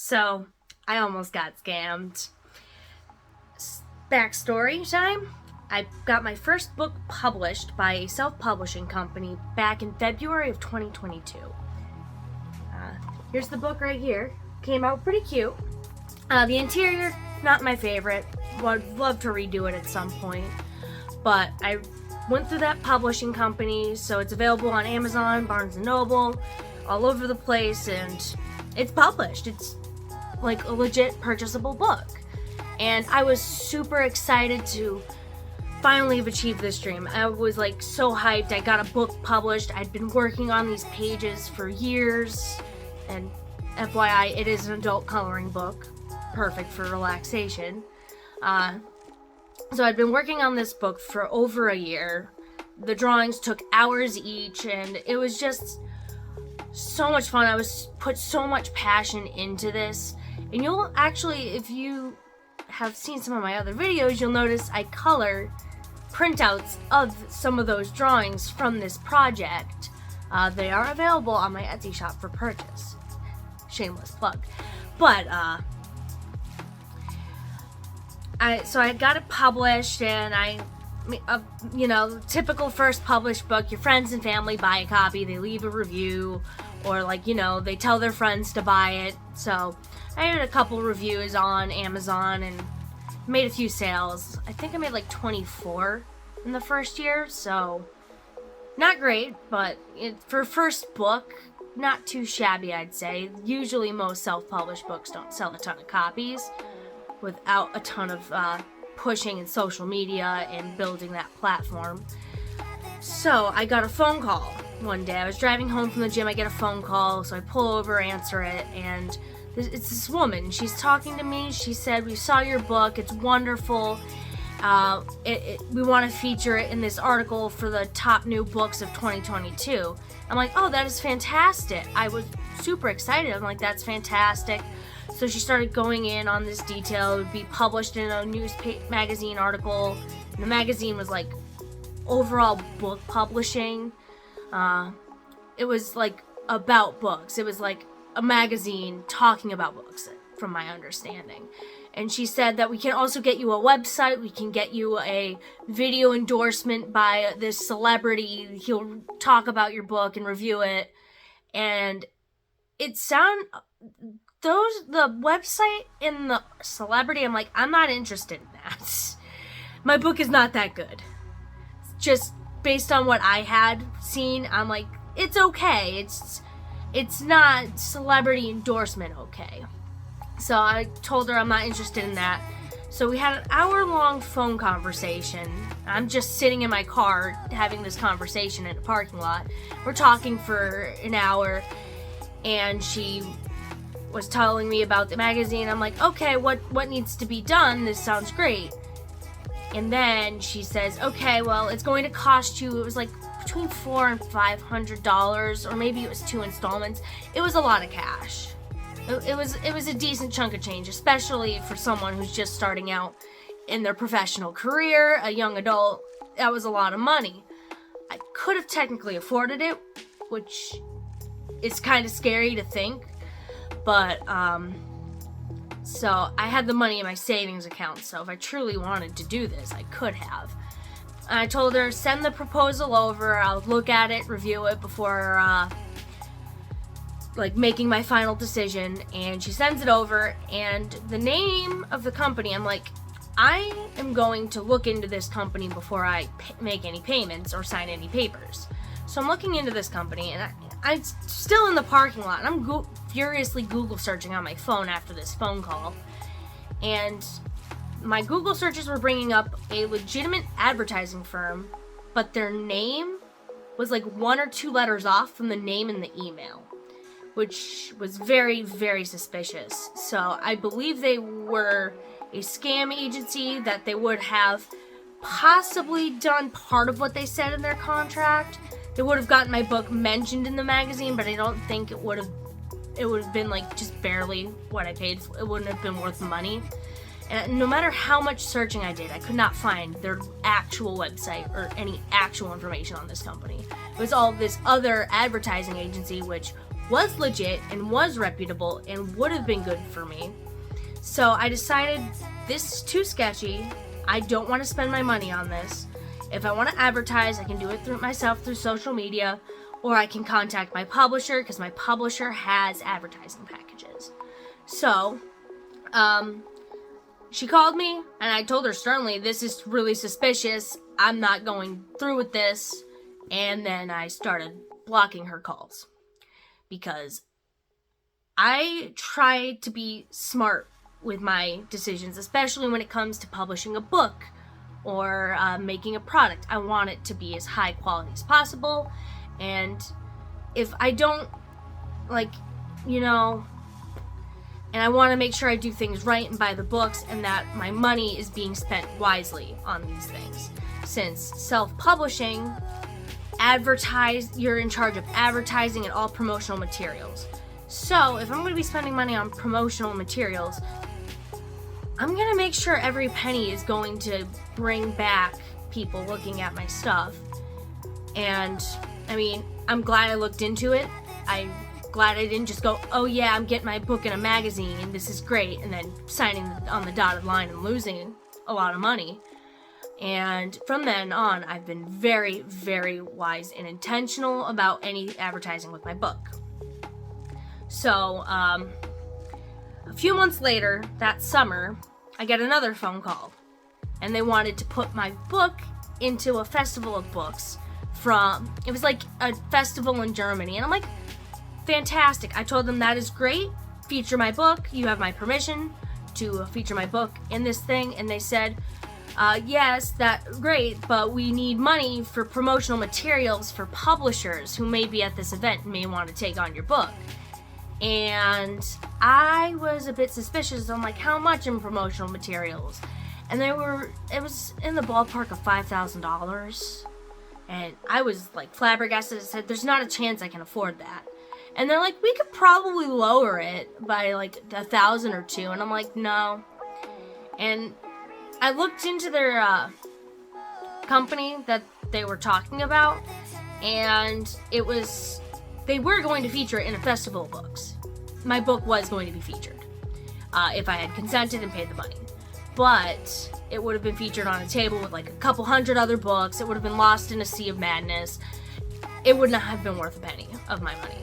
So, I almost got scammed. Backstory time. I got my first book published by a self-publishing company back in February of 2022. Here's the book right here. Came out pretty cute. The interior, not my favorite. Would love to redo it at some point. But I went through that publishing company, so it's available on Amazon, Barnes & Noble, all over the place, and it's published. It's like a legit purchasable book. And I was super excited to finally have achieved this dream. I was like so hyped. I got a book published. I'd been working on these pages for years. And FYI, it is an adult coloring book. Perfect for relaxation. So I'd been working on this book for over a year. The drawings took hours each, and it was just so much fun. I was put so much passion into this. And you'll actually, if you have seen some of my other videos, you'll notice I color printouts of some of those drawings from this project. They are available on my Etsy shop for purchase. Shameless plug. But, so I got it published, and typical first published book, your friends and family buy a copy, they leave a review, or they tell their friends to buy it. So I had a couple reviews on Amazon and made a few sales. I think I made like 24 in the first year, so not great, but for first book, not too shabby, I'd say. Usually most self-published books don't sell a ton of copies without a ton of pushing in social media and building that platform. So I got a phone call one day. I was driving home from the gym. I get a phone call, so I pull over, answer it, and it's this woman. She's talking to me. She said, "We saw your book. It's wonderful. We want to feature it in this article for the top new books of 2022. I'm like, "Oh, that is fantastic." I was super excited. I'm like, "That's fantastic." So she started going in on this detail. It would be published in a magazine article. And the magazine was like overall book publishing. It was like about books. It was like a magazine talking about books, from my understanding. And she said that we can also get you a website. We can get you a video endorsement by this celebrity. He'll talk about your book and review it. And the website and the celebrity, I'm like, I'm not interested in that. My book is not that good. Just based on what I had seen, I'm like, it's okay. It's not celebrity endorsement okay. So I told her I'm not interested in that. So we had an hour-long phone conversation. I'm just sitting in my car having this conversation in a parking lot. We're talking for an hour, and she was telling me about the magazine. I'm like, okay, what needs to be done? This sounds great. And then she says, okay, well, it's going to cost you, it was like between $400 and $500, or maybe it was 2 installments. It was a lot of cash. It was a decent chunk of change, especially for someone who's just starting out in their professional career, a young adult. That was a lot of money. I could have technically afforded it, which is kind of scary to think. But, so I had the money in my savings account, so if I truly wanted to do this, I could have. I told her, send the proposal over, I'll look at it, review it before, making my final decision. And she sends it over, and the name of the company, I'm like, I am going to look into this company before I make any payments or sign any papers. So I'm looking into this company, and I'm still in the parking lot, and I'm furiously Google searching on my phone after this phone call. And my Google searches were bringing up a legitimate advertising firm, but their name was like 1 or 2 letters off from the name in the email, which was very, very suspicious. So I believe they were a scam agency, that they would have possibly done part of what they said in their contract. They would have gotten my book mentioned in the magazine, but I don't think it would have been like just barely what I paid for. It wouldn't have been worth the money. And no matter how much searching I did, I could not find their actual website or any actual information on this company. It was all this other advertising agency, which was legit and was reputable and would have been good for me. So I decided this is too sketchy. I don't want to spend my money on this. If I want to advertise, I can do it myself through social media, or I can contact my publisher, because my publisher has advertising packages. So, she called me, and I told her sternly, this is really suspicious. I'm not going through with this. And then I started blocking her calls, because I try to be smart with my decisions, especially when it comes to publishing a book or making a product. I want it to be as high quality as possible, and if I don't, and I want to make sure I do things right and buy the books, and that my money is being spent wisely on these things. Since self-publishing, you're in charge of advertising and all promotional materials. So if I'm going to be spending money on promotional materials, I'm going to make sure every penny is going to bring back people looking at my stuff. And, I mean, I'm glad I looked into it. I'm glad I didn't just go, oh yeah, I'm getting my book in a magazine and this is great, and then signing on the dotted line and losing a lot of money. And from then on, I've been very, very wise and intentional about any advertising with my book. So, a few months later, that summer, I get another phone call, and they wanted to put my book into a festival of books it was like a festival in Germany, and I'm like, fantastic. I told them that is great, feature my book, you have my permission to feature my book in this thing, and they said, yes, that's great, but we need money for promotional materials for publishers who may be at this event and may want to take on your book. And I was a bit suspicious. I'm like, how much in promotional materials? And it was in the ballpark of $5,000. And I was like flabbergasted. I said, there's not a chance I can afford that. And they're like, we could probably lower it by like $1,000 or $2,000. And I'm like, no. And I looked into their company that they were talking about, and they were going to feature it in a festival of books. My book was going to be featured if I had consented and paid the money. But it would have been featured on a table with like a couple hundred other books. It would have been lost in a sea of madness. It would not have been worth a penny of my money.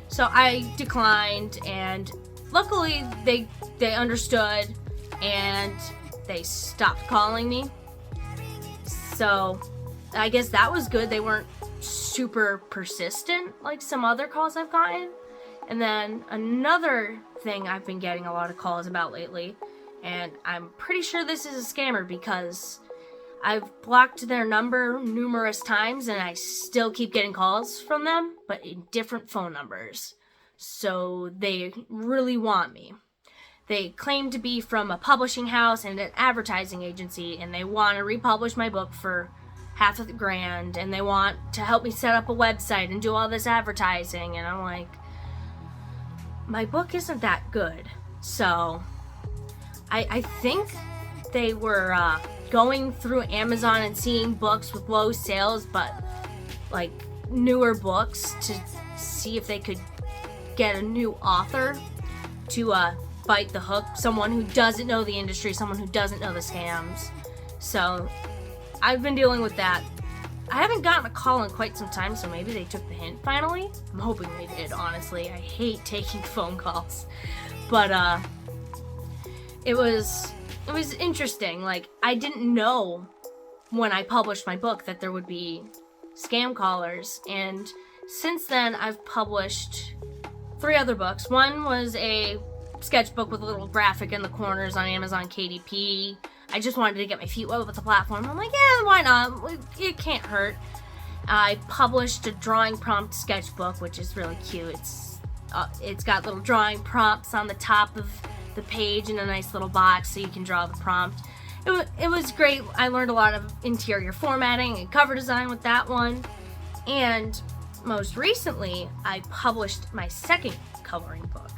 So I declined, and luckily they understood, and they stopped calling me. So I guess that was good. They weren't super persistent like some other calls I've gotten. And then another thing I've been getting a lot of calls about lately, and I'm pretty sure this is a scammer because I've blocked their number numerous times and I still keep getting calls from them, but in different phone numbers. So they really want me. They claim to be from a publishing house and an advertising agency, and they want to republish my book for $500,000, and they want to help me set up a website and do all this advertising. And I'm like, my book isn't that good. So I think they were going through Amazon and seeing books with low sales, but like newer books, to see if they could get a new author to bite the hook, someone who doesn't know the industry, someone who doesn't know the scams. So I've been dealing with that. I haven't gotten a call in quite some time, so maybe they took the hint finally. I'm hoping they did, honestly. I hate taking phone calls. But it was interesting. Like, I didn't know when I published my book that there would be scam callers, and since then I've published 3 other books. One was a sketchbook with a little graphic in the corners on Amazon KDP. I just wanted to get my feet wet with the platform. I'm like, yeah, why not? It can't hurt. I published a drawing prompt sketchbook, which is really cute. It's got little drawing prompts on the top of the page in a nice little box so you can draw the prompt. It was great. I learned a lot of interior formatting and cover design with that one. And most recently, I published my second coloring book.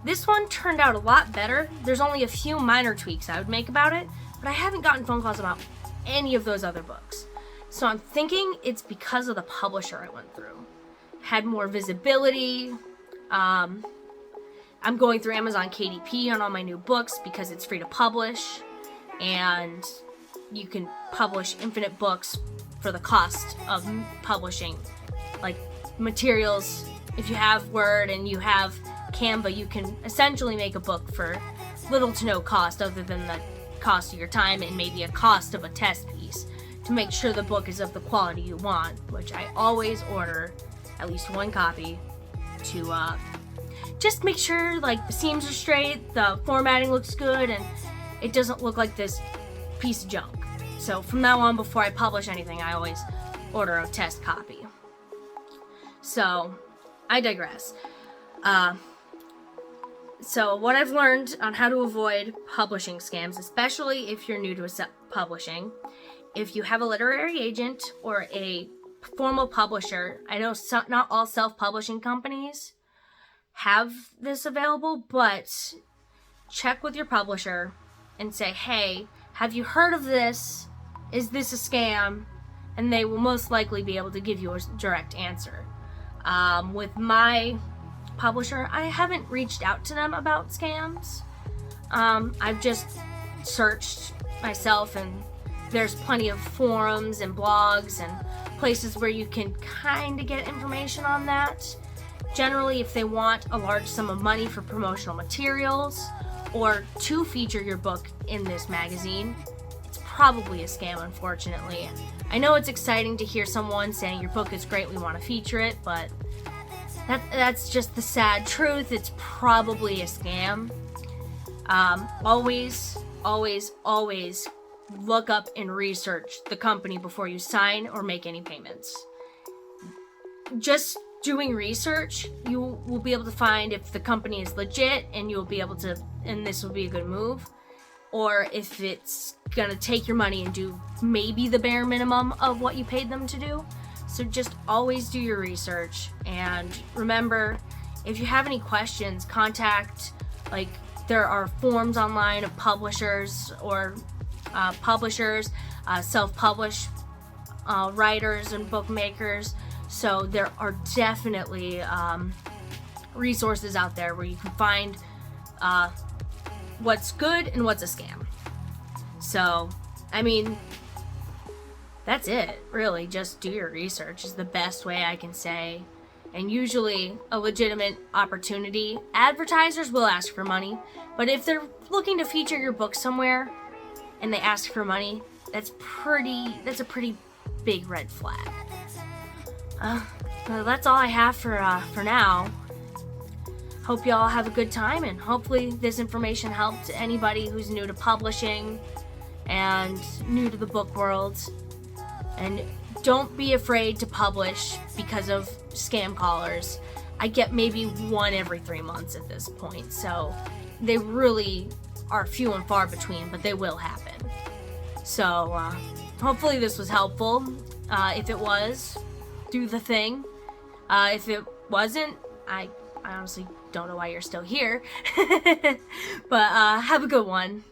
This one turned out a lot better. There's only a few minor tweaks I would make about it, but I haven't gotten phone calls about any of those other books. So I'm thinking it's because of the publisher I went through. had more visibility. I'm going through Amazon KDP on all my new books because it's free to publish, and you can publish infinite books for the cost of publishing. Like materials, if you have Word and you have Canva, you can essentially make a book for little to no cost other than the cost of your time and maybe a cost of a test piece to make sure the book is of the quality you want, which I always order at least one copy to just make sure like the seams are straight, the formatting looks good, and it doesn't look like this piece of junk. So from now on, before I publish anything, I always order a test copy. So I digress. So what I've learned on how to avoid publishing scams, especially if you're new to publishing, if you have a literary agent or a formal publisher, I know not all self-publishing companies have this available, but check with your publisher and say, hey, have you heard of this? Is this a scam? And they will most likely be able to give you a direct answer. With my publisher, I haven't reached out to them about scams. I've just searched myself, and there's plenty of forums and blogs and places where you can kind of get information on that. Generally, if they want a large sum of money for promotional materials or to feature your book in this magazine, it's probably a scam, unfortunately. I know it's exciting to hear someone saying your book is great, we want to feature it, but that's just the sad truth. It's probably a scam. Always look up and research the company before you sign or make any payments. Just doing research, you will be able to find if the company is legit, and you'll be able to, and this will be a good move, or if it's gonna take your money and do maybe the bare minimum of what you paid them to do. So just always do your research, and remember, if you have any questions, contact, like, there are forums online of publishers or self-publish writers and bookmakers. So there are definitely resources out there where you can find what's good and what's a scam. So, I mean, that's it, really. Just do your research is the best way I can say. And usually a legitimate opportunity, advertisers will ask for money, but if they're looking to feature your book somewhere and they ask for money, that's a pretty big red flag. Well, that's all I have for now. Hope y'all have a good time, and hopefully this information helped anybody who's new to publishing and new to the book world. And don't be afraid to publish because of scam callers. I get maybe one every 3 months at this point, so they really are few and far between, but they will happen. So hopefully this was helpful. If it was, do the thing. If it wasn't, I honestly don't know why you're still here. But have a good one.